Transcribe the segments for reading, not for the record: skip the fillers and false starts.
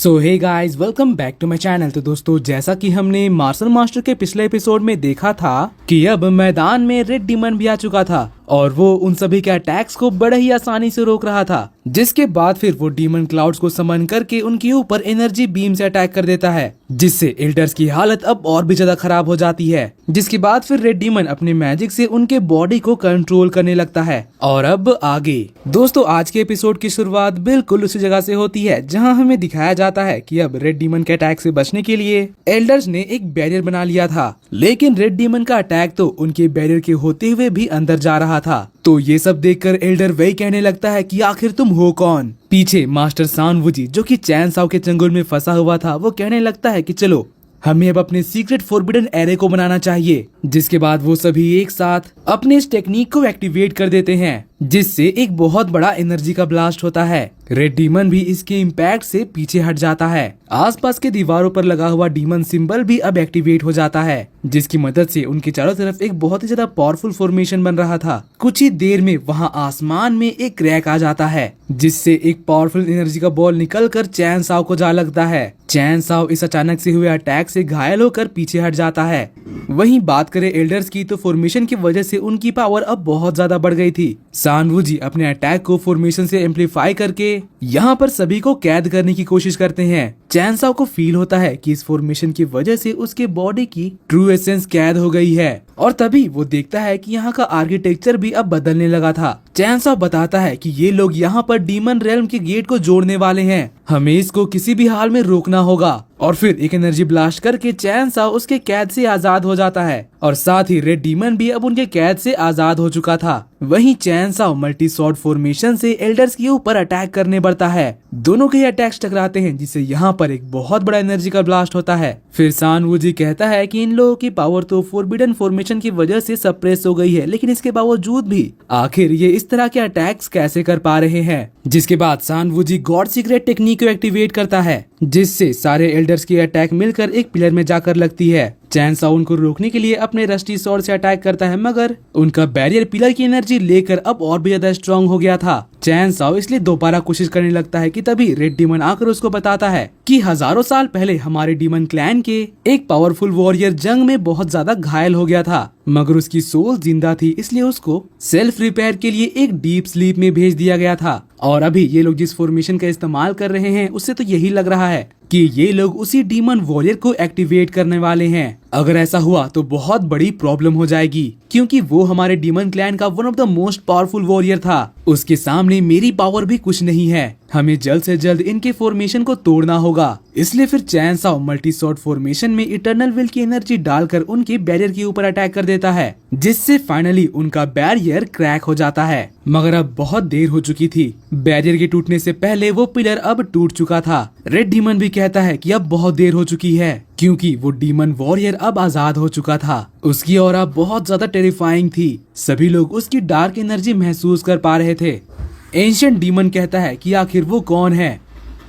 So hey guys, welcome back to my channel. तो दोस्तों, जैसा कि हमने मार्शल मास्टर के पिछले एपिसोड में देखा था कि अब मैदान में रेड डीमन भी आ चुका था और वो उन सभी के अटैक्स को बड़े ही आसानी से रोक रहा था। जिसके बाद फिर वो डीमन क्लाउड्स को समन करके उनके ऊपर एनर्जी बीम से अटैक कर देता है, जिससे एल्डर्स की हालत अब और भी ज्यादा खराब हो जाती है। जिसके बाद फिर रेड डीमन अपने मैजिक से उनके बॉडी को कंट्रोल करने लगता है। और अब आगे दोस्तों, आज के एपिसोड की शुरुआत बिल्कुल उसी जगह से होती है जहां हमें दिखाया जाता है कि अब रेड डीमन के अटैक से बचने के लिए एल्डर्स ने एक बैरियर बना लिया था, लेकिन रेड डीमन का अटैक तो उनके बैरियर के होते हुए भी अंदर जा रहा था। तो ये सब देखकर एल्डर वही कहने लगता है कि आखिर तुम हो कौन। पीछे मास्टर सान वुजी, जो कि चैन साओ के चंगुल में फंसा हुआ था, वो कहने लगता है कि चलो हमें अब अपने सीक्रेट फॉरबिडन एरे को बनाना चाहिए। जिसके बाद वो सभी एक साथ अपने इस टेक्निक को एक्टिवेट कर देते हैं, जिससे एक बहुत बड़ा एनर्जी का ब्लास्ट होता है। रेड डीमन भी इसके इम्पैक्ट से पीछे हट जाता है। आसपास के दीवारों पर लगा हुआ डीमन सिंबल भी अब एक्टिवेट हो जाता है, जिसकी मदद से उनके चारों तरफ एक बहुत ही ज्यादा पावरफुल फॉर्मेशन बन रहा था। कुछ ही देर में वहां आसमान में एक क्रैक आ जाता है, जिससे एक पावरफुल एनर्जी का बॉल निकलकर चैन साओ को जा लगता है। चैन साओ इस अचानक से हुए अटैक से घायल होकर पीछे हट जाता है। वहीं बात करें एल्डर्स की, तो फॉर्मेशन की वजह से उनकी पावर अब बहुत ज्यादा बढ़ गई थी। सान वुजी अपने अटैक को फॉर्मेशन से एम्पलीफाई करके यहाँ पर सभी को कैद करने की कोशिश करते हैं। चैन साओ को फील होता है कि इस फॉर्मेशन की वजह से उसके बॉडी की ट्रू एसेंस कैद हो गई है, और तभी वो देखता है कि यहाँ का आर्किटेक्चर भी अब बदलने लगा था। चैन साओ बताता है कि ये लोग यहाँ पर डीमन रेल्म के गेट को जोड़ने वाले हैं, हमें इसको किसी भी हाल में रोकना होगा। और फिर एक एनर्जी ब्लास्ट करके चैन साओ उसके कैद से आजाद हो जाता है, और साथ ही रेड डीमन भी अब उनके कैद से आजाद हो चुका था। वहीं चैन साओ मल्टी स्वॉर्ड फॉर्मेशन से एल्डर्स के ऊपर अटैक करने बढ़ता है। दोनों के अटैक्स टकराते हैं, जिससे यहाँ पर एक बहुत बड़ा एनर्जी का ब्लास्ट होता है। फिर सान वुजी कहता है कि इन लोगों की पावर तो फॉरबिडन फॉर्मेशन की वजह से सप्रेस हो गई है, लेकिन इसके बावजूद भी आखिर ये इस तरह के अटैक्स कैसे कर पा रहे हैं। जिसके बाद सान वुजी गॉड सीक्रेट टेक्निक को एक्टिवेट करता है, जिससे सारे एल्डर्स की अटैक मिलकर एक पिलर में जाकर लगती है। चैन साओ उनको रोकने के लिए अपने रस्टी स्वॉर्ड से अटैक करता है, मगर उनका बैरियर पिलर की एनर्जी लेकर अब और भी ज्यादा स्ट्रॉन्ग हो गया था। चैन साओ इसलिए दोबारा कोशिश करने लगता है कि तभी रेड डीमन आकर उसको बताता है कि हजारों साल पहले हमारे डीमन क्लैन के एक पावरफुल वॉरियर जंग में बहुत ज्यादा घायल हो गया था, मगर उसकी सोल जिंदा थी, इसलिए उसको सेल्फ रिपेयर के लिए एक डीप स्लीप में भेज दिया गया था। और अभी ये लोग जिस फॉर्मेशन का इस्तेमाल कर रहे हैं, उससे तो यही लग रहा है कि ये लोग उसी डीमन वॉरियर को एक्टिवेट करने वाले हैं। अगर ऐसा हुआ तो बहुत बड़ी प्रॉब्लम हो जाएगी, क्योंकि वो हमारे डीमन क्लैन का one of the most powerful warrior था। उसके सामने मेरी पावर भी कुछ नहीं है। हमें जल्द से जल्द इनके फॉर्मेशन को तोड़ना होगा। इसलिए फिर चैन साओ मल्टी स्वॉर्ड फॉर्मेशन में इटर्नल विल की एनर्जी डालकर उनके बैरियर के ऊपर अटैक कर देता है, जिससे फाइनली उनका बैरियर क्रैक हो जाता है। मगर अब बहुत देर हो चुकी थी। बैरियर के टूटने से पहले वो पिलर अब टूट चुका था। रेड डीमन भी कहता है कि अब बहुत देर हो चुकी है, क्योंकि वो डीमन वॉरियर अब आजाद हो चुका था। उसकी ऑरा बहुत ज्यादा टेरिफाइंग थी। सभी लोग उसकी डार्क एनर्जी महसूस कर पा रहे थे। एंशिएंट डीमन कहता है कि आखिर वो कौन है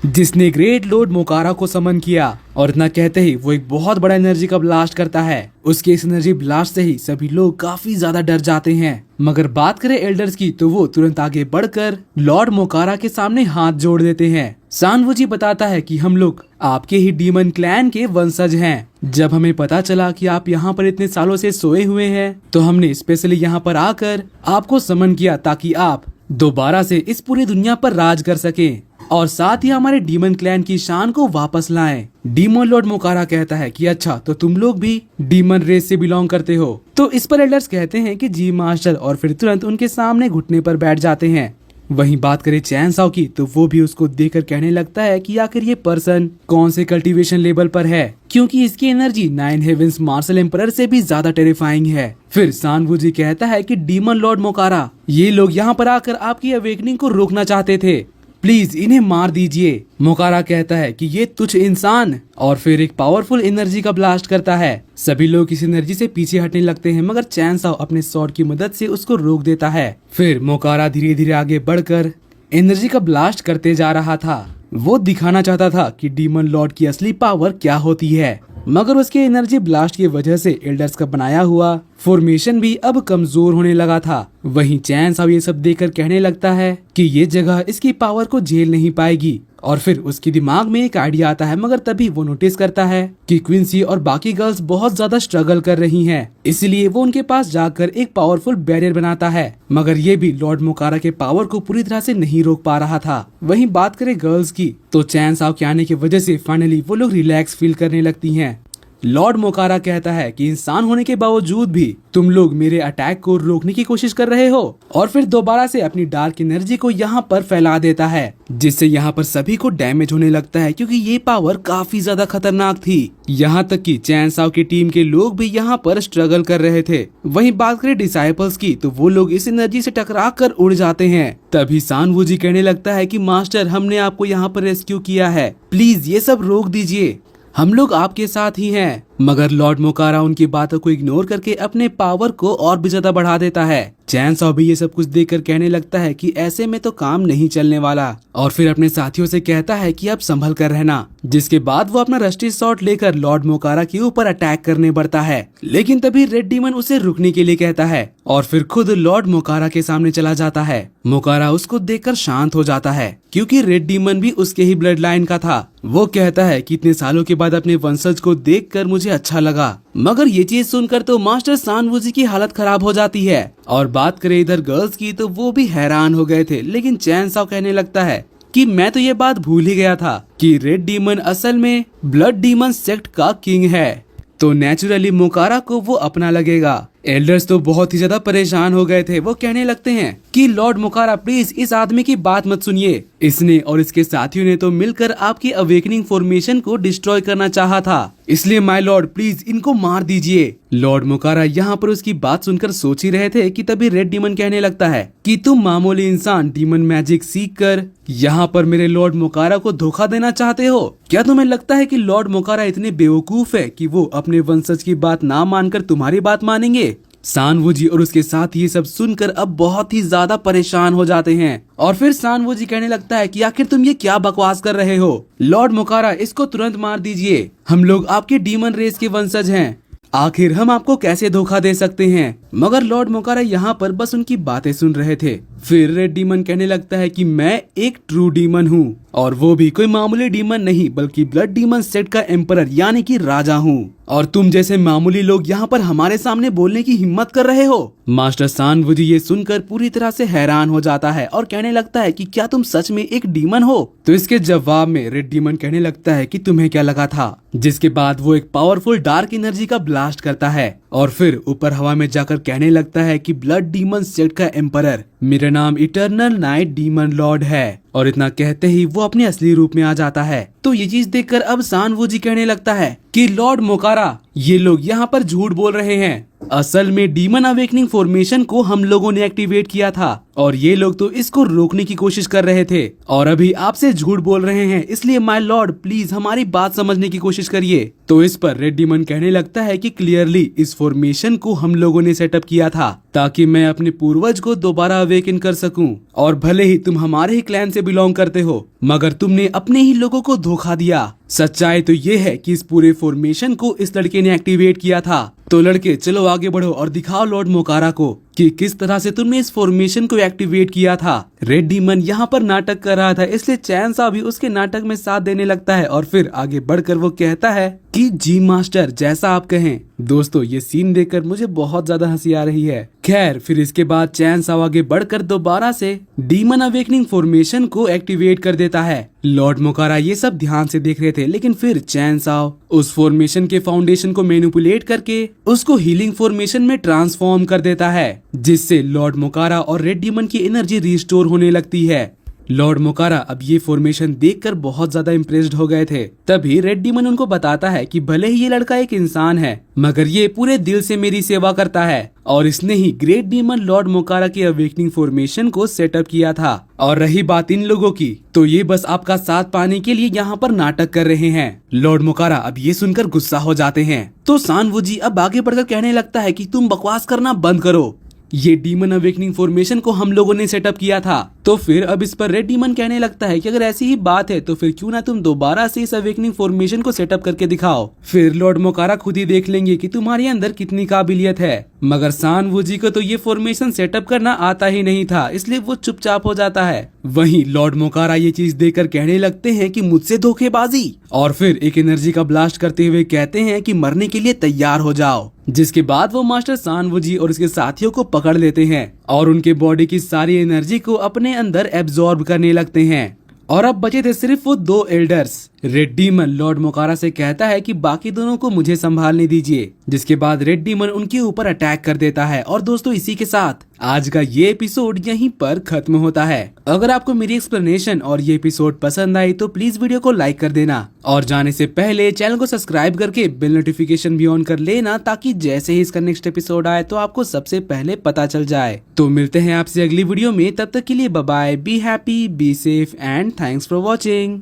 जिसने ग्रेट लॉर्ड मोकारा को समन किया, और इतना कहते ही वो एक बहुत बड़ा एनर्जी का ब्लास्ट करता है। उसके इस एनर्जी ब्लास्ट से ही सभी लोग काफी ज्यादा डर जाते हैं। मगर बात करें एल्डर्स की, तो वो तुरंत आगे बढ़कर लॉर्ड मोकारा के सामने हाथ जोड़ देते हैं। सान वुजी बताता है कि हम लोग आपके ही डीमन क्लैन के वंशज हैं। जब हमें पता चला कि आप यहाँ पर इतने सालों से सोए हुए हैं, तो हमने स्पेशली यहाँ पर आकर आपको समन किया, ताकि आप दोबारा से इस पूरी दुनिया पर राज कर सकें और साथ ही हमारे डीमन क्लैन की शान को वापस लाएं। डीमन लॉर्ड मोकारा कहता है कि अच्छा, तो तुम लोग भी डीमन रेस से बिलोंग करते हो। तो इस पर एल्डर्स कहते हैं कि जी मास्टर, और फिर तुरंत उनके सामने घुटने पर बैठ जाते हैं। वहीं बात करें चैन साओ की, तो वो भी उसको देखकर कहने लगता है कि आखिर ये पर्सन कौन से कल्टीवेशन लेवल पर है, क्योंकि इसकी एनर्जी 9 हेवेंस मार्शल एम्परर से भी ज्यादा टेरिफाइंग है। फिर सान वुजी कहता है कि डीमन लॉर्ड मोकारा, ये लोग यहाँ पर आकर आपकी अवेकनिंग को रोकना चाहते थे, प्लीज इन्हें मार दीजिए। मोकारा कहता है कि ये तुच्छ इंसान, और फिर एक पावरफुल एनर्जी का ब्लास्ट करता है। सभी लोग इस एनर्जी से पीछे हटने लगते हैं, मगर चैन साओ अपने स्वॉर्ड की मदद से उसको रोक देता है। फिर मोकारा धीरे धीरे आगे बढ़कर एनर्जी का ब्लास्ट करते जा रहा था। वो दिखाना चाहता था कि डीमन लॉर्ड की असली पावर क्या होती है, मगर उसके एनर्जी ब्लास्ट की वजह से एल्डर्स का बनाया हुआ फॉर्मेशन भी अब कमजोर होने लगा था। वहीं चैन साओ ये सब देखकर कहने लगता है कि ये जगह इसकी पावर को झेल नहीं पाएगी। और फिर उसके दिमाग में एक आइडिया आता है, मगर तभी वो नोटिस करता है कि क्विंसी और बाकी गर्ल्स बहुत ज्यादा स्ट्रगल कर रही हैं। इसलिए वो उनके पास जाकर एक पावरफुल बैरियर बनाता है, मगर ये भी लॉर्ड मोकारा के पावर को पूरी तरह से नहीं रोक पा रहा था। वहीं बात करें गर्ल्स की, तो चैन साओ के आने की वजह से फाइनली वो लोग रिलैक्स फील करने लगती हैं। लॉर्ड मोकारा कहता है कि इंसान होने के बावजूद भी तुम लोग मेरे अटैक को रोकने की कोशिश कर रहे हो, और फिर दोबारा से अपनी डार्क एनर्जी को यहाँ पर फैला देता है, जिससे यहाँ पर सभी को डैमेज होने लगता है, क्योंकि ये पावर काफी ज्यादा खतरनाक थी। यहाँ तक कि चैन साओ की टीम के लोग भी यहाँ पर स्ट्रगल कर रहे थे। वहीं बात करें डिसाइपल्स की, तो वो लोग इस एनर्जी से टकरा कर उड़ जाते हैं। तभी सान वूजी कहने लगता है कि मास्टर, हमने आपको यहाँ पर रेस्क्यू किया है, प्लीज ये सब रोक दीजिए, हम लोग आपके साथ ही हैं। मगर लॉर्ड मोकारा उनकी बातों को इग्नोर करके अपने पावर को और भी ज्यादा बढ़ा देता है। चैन साओ भी ये सब कुछ देखकर कहने लगता है कि ऐसे में तो काम नहीं चलने वाला, और फिर अपने साथियों से कहता है कि अब संभल कर रहना। जिसके बाद वो अपना रस्टी शॉट लेकर लॉर्ड मोकारा के ऊपर अटैक करने बढ़ता है, लेकिन तभी रेड डीमन उसे रुकने के लिए कहता है और फिर खुद लॉर्ड मोकारा के सामने चला जाता है। मोकारा उसको देखकर शांत हो जाता है, क्योंकि रेड डीमन भी उसके ही ब्लड लाइन का था। वो कहता है कि इतने सालों के बाद अपने वंशज को देखकर मुझे अच्छा लगा, मगर ये चीज सुनकर तो मास्टर सान वूजी की हालत खराब हो जाती है। और बात करें इधर गर्ल्स की, तो वो भी हैरान हो गए थे, लेकिन चैन साओ कहने लगता है कि मैं तो ये बात भूल ही गया था कि रेड डीमन असल में ब्लड डीमन सेक्ट का किंग है, तो नेचुरली मोकारा को वो अपना लगेगा। एल्डर्स तो बहुत ही ज्यादा परेशान हो गए थे। वो कहने लगते हैं कि लॉर्ड मोकारा, प्लीज इस आदमी की बात मत सुनिए, इसने और इसके साथियों ने तो मिलकर आपकी अवेकनिंग फॉर्मेशन को डिस्ट्रॉय करना चाहा था, इसलिए माय लॉर्ड प्लीज इनको मार दीजिए। लॉर्ड मोकारा यहाँ पर उसकी बात सुनकर सोच ही रहे थे कि तभी रेड डीमन कहने लगता है कि तुम मामूली इंसान डीमन मैजिक सीख कर यहाँ पर मेरे लॉर्ड मोकारा को धोखा देना चाहते हो। क्या तुम्हें लगता है कि लॉर्ड मोकारा इतने बेवकूफ है कि वो अपने वंशज की बात ना मानकर तुम्हारी बात मानेंगे? सान वूजी और उसके साथ ये सब सुनकर अब बहुत ही ज्यादा परेशान हो जाते हैं, और फिर सान वूजी कहने लगता है कि आखिर तुम ये क्या बकवास कर रहे हो? लॉर्ड मोकारा, इसको तुरंत मार दीजिए, हम लोग आपके डीमन रेस के वंशज हैं, आखिर हम आपको कैसे धोखा दे सकते हैं? मगर लॉर्ड मोकारा यहाँ पर बस उनकी बातें सुन रहे थे। फिर रेड डीमन कहने लगता है कि मैं एक ट्रू डीमन हूँ, और वो भी कोई मामूली डीमन नहीं बल्कि ब्लड डीमन सेट का एम्परर यानी कि राजा हूँ, और तुम जैसे मामूली लोग यहाँ पर हमारे सामने बोलने की हिम्मत कर रहे हो। मास्टर सान वूजी ये सुनकर पूरी तरह से हैरान हो जाता है और कहने लगता है कि क्या तुम सच में एक डीमन हो? तो इसके जवाब में रेड डीमन कहने लगता है कि तुम्हें क्या लगा था? जिसके बाद वो एक पावरफुल डार्क एनर्जी का ब्लास्ट करता है और फिर ऊपर हवा में जाकर कहने लगता है कि ब्लड डीमन सेट का एम्परर, मेरा नाम इटर्नल नाइट डीमन लॉर्ड है। और इतना कहते ही वो अपने असली रूप में आ जाता है। तो ये चीज देखकर अब सान वूजी कहने लगता है कि लॉर्ड मोकारा, ये लोग यहाँ पर झूठ बोल रहे हैं, असल में डीमन अवेकनिंग फॉर्मेशन को हम लोगों ने एक्टिवेट किया था और ये लोग तो इसको रोकने की कोशिश कर रहे थे और अभी आपसे झूठ बोल रहे हैं, इसलिए माय लॉर्ड प्लीज हमारी बात समझने की कोशिश करिए। तो इस पर रेड डीमन कहने लगता है कि क्लियरली इस फॉर्मेशन को हम लोगों ने सेटअप किया था ताकि मैं अपने पूर्वज को दोबारा अवेकन कर सकूं, और भले ही तुम हमारे ही क्लैन से बिलोंग करते हो मगर तुमने अपने ही लोगों को धोखा दिया। सच्चाई तो ये है कि इस पूरे फॉर्मेशन को इस लड़के ने एक्टिवेट किया था। तो लड़के चलो आगे बढ़ो और दिखाओ लॉर्ड मोकारा को कि किस तरह से तुमने इस फॉर्मेशन को एक्टिवेट किया था। रेड डीमन यहाँ पर नाटक कर रहा था, इसलिए चैन साहब भी उसके नाटक में साथ देने लगता है और फिर आगे बढ़कर वो कहता है कि जी मास्टर जैसा आप कहें। दोस्तों ये सीन देखकर मुझे बहुत ज्यादा हंसी आ रही है। खैर फिर इसके बाद चैन साहब आगे बढ़कर दोबारा से डीमन अवेकनिंग फॉर्मेशन को एक्टिवेट कर देता है। लॉर्ड मोकारा ये सब ध्यान से देख रहे थे, लेकिन फिर चैन साहब उस फॉर्मेशन के फाउंडेशन को मैनिपुलेट करके उसको हीलिंग फॉर्मेशन में ट्रांसफॉर्म कर देता है, जिससे लॉर्ड मोकारा और रेड डीमन की एनर्जी रिस्टोर होने लगती है। लॉर्ड मोकारा अब ये फॉर्मेशन देखकर बहुत ज्यादा इम्प्रेस्ड हो गए थे। तभी रेड डीमन उनको बताता है कि भले ही ये लड़का एक इंसान है मगर ये पूरे दिल से मेरी सेवा करता है और इसने ही ग्रेट डीमन लॉर्ड मोकारा की अवेकनिंग फॉर्मेशन को सेटअप किया था। और रही बात इन लोगों की, तो ये बस आपका साथ पाने के लिए यहाँ पर नाटक कर रहे हैं। लॉर्ड मोकारा अब ये सुनकर गुस्सा हो जाते हैं। तो सान वूजी अब आगे बढ़कर कहने लगता है कि तुम बकवास करना बंद करो, ये डीमन अवेकनिंग फॉर्मेशन को हम लोगों ने सेटअप किया था। तो फिर अब इस पर रेड डीमन कहने लगता है कि अगर ऐसी ही बात है तो फिर क्यों ना तुम दोबारा से इस अवेकनिंग फॉर्मेशन को सेटअप करके दिखाओ, फिर लॉर्ड मोकारा खुद ही देख लेंगे कि तुम्हारे अंदर कितनी काबिलियत है। मगर सान वू जी को तो ये फॉर्मेशन सेटअप करना आता ही नहीं था, इसलिए वो चुपचाप हो जाता है। वहीं लॉर्ड मोकारा ये चीज देखकर कहने लगते हैं कि मुझसे धोखेबाजी, और फिर एक एनर्जी का ब्लास्ट करते हुए कहते हैं कि मरने के लिए तैयार हो जाओ। जिसके बाद वो मास्टर सान वू जी और उसके साथियों को पकड़ लेते हैं और उनके बॉडी की सारी एनर्जी को अपने अंदर एब्जॉर्ब करने लगते हैं। और अब बचे थे सिर्फ वो दो एल्डर्स। रेड डीमन लॉर्ड मोकारा से कहता है कि बाकी दोनों को मुझे संभालने दीजिए, जिसके बाद रेड डीमन उनके ऊपर अटैक कर देता है। और दोस्तों इसी के साथ आज का ये एपिसोड यहीं पर खत्म होता है। अगर आपको मेरी एक्सप्लेनेशन और ये एपिसोड पसंद आई तो प्लीज वीडियो को लाइक कर देना और जाने से पहले चैनल को सब्सक्राइब करके बेल नोटिफिकेशन भी ऑन कर लेना, ताकि जैसे ही इसका नेक्स्ट एपिसोड आए तो आपको सबसे पहले पता चल जाए। तो मिलते हैं आपसे अगली वीडियो में, तब तक के लिए bye bye, be happy, be safe and thanks for watching.